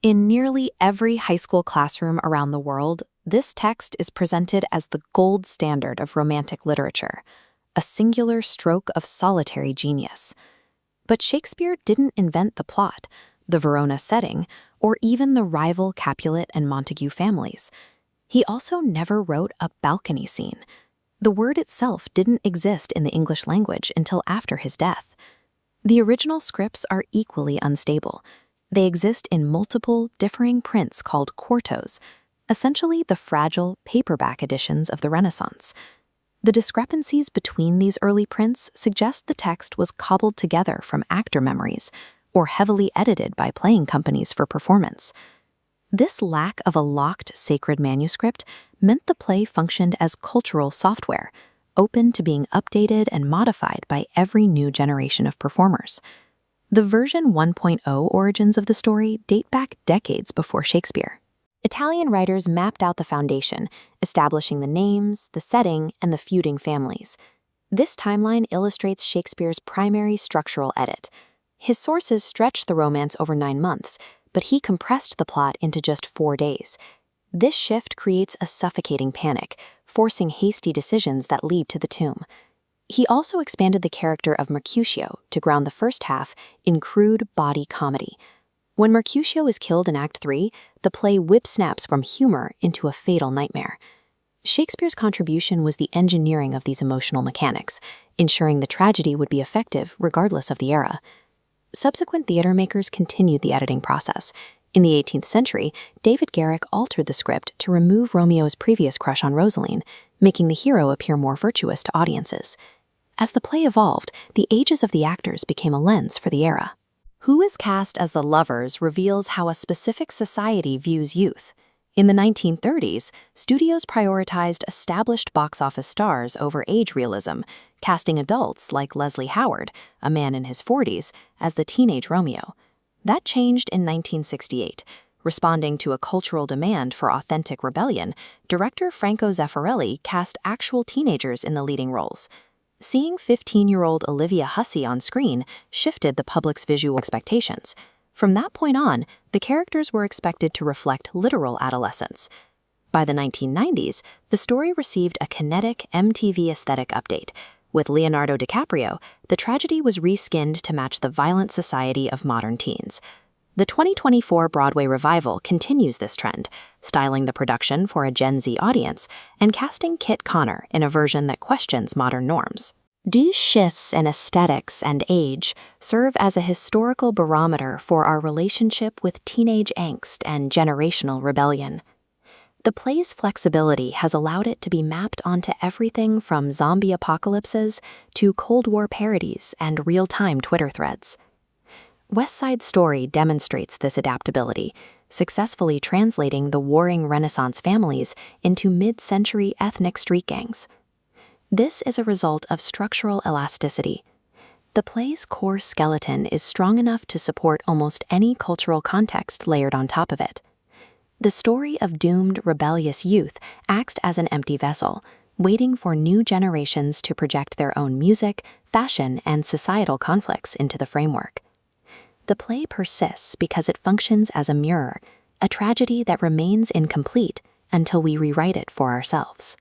In nearly every high school classroom around the world, this text is presented as the gold standard of romantic literature, a singular stroke of solitary genius. But Shakespeare didn't invent the plot, the Verona setting, or even the rival Capulet and Montague families. He also never wrote a balcony scene. The word itself didn't exist in the English language until after his death. The original scripts are equally unstable. They exist in multiple, differing prints called quartos, essentially the fragile, paperback editions of the Renaissance. The discrepancies between these early prints suggest the text was cobbled together from actor memories or heavily edited by playing companies for performance. This lack of a locked sacred manuscript meant the play functioned as cultural software, open to being updated and modified by every new generation of performers. The version 1.0 origins of the story date back decades before Shakespeare. Italian writers mapped out the foundation, establishing the names, the setting, and the feuding families. This timeline illustrates Shakespeare's primary structural edit. His sources stretched the romance over 9 months, but he compressed the plot into just 4 days. This shift creates a suffocating panic, forcing hasty decisions that lead to the tomb. He also expanded the character of Mercutio to ground the first half in crude body comedy. When Mercutio is killed in Act 3, the play whip-snaps from humor into a fatal nightmare. Shakespeare's contribution was the engineering of these emotional mechanics, ensuring the tragedy would be effective regardless of the era. Subsequent theater makers continued the editing process. In the 18th century, David Garrick altered the script to remove Romeo's previous crush on Rosaline, making the hero appear more virtuous to audiences. As the play evolved, the ages of the actors became a lens for the era. Who is cast as the lovers reveals how a specific society views youth. In the 1930s, studios prioritized established box office stars over age realism, casting adults like Leslie Howard, a man in his 40s, as the teenage Romeo. That changed in 1968. Responding to a cultural demand for authentic rebellion, director Franco Zeffirelli cast actual teenagers in the leading roles. Seeing 15-year-old Olivia Hussey on screen shifted the public's visual expectations. From that point on, the characters were expected to reflect literal adolescence. By the 1990s, the story received a kinetic MTV aesthetic update. With Leonardo DiCaprio, the tragedy was reskinned to match the violent society of modern teens. The 2024 Broadway revival continues this trend, styling the production for a Gen Z audience and casting Kit Connor in a version that questions modern norms. These shifts in aesthetics and age serve as a historical barometer for our relationship with teenage angst and generational rebellion. The play's flexibility has allowed it to be mapped onto everything from zombie apocalypses to Cold War parodies and real-time Twitter threads. West Side Story demonstrates this adaptability, successfully translating the warring Renaissance families into mid-century ethnic street gangs. This is a result of structural elasticity. The play's core skeleton is strong enough to support almost any cultural context layered on top of it. The story of doomed, rebellious youth acts as an empty vessel, waiting for new generations to project their own music, fashion, and societal conflicts into the framework. The play persists because it functions as a mirror, a tragedy that remains incomplete until we rewrite it for ourselves.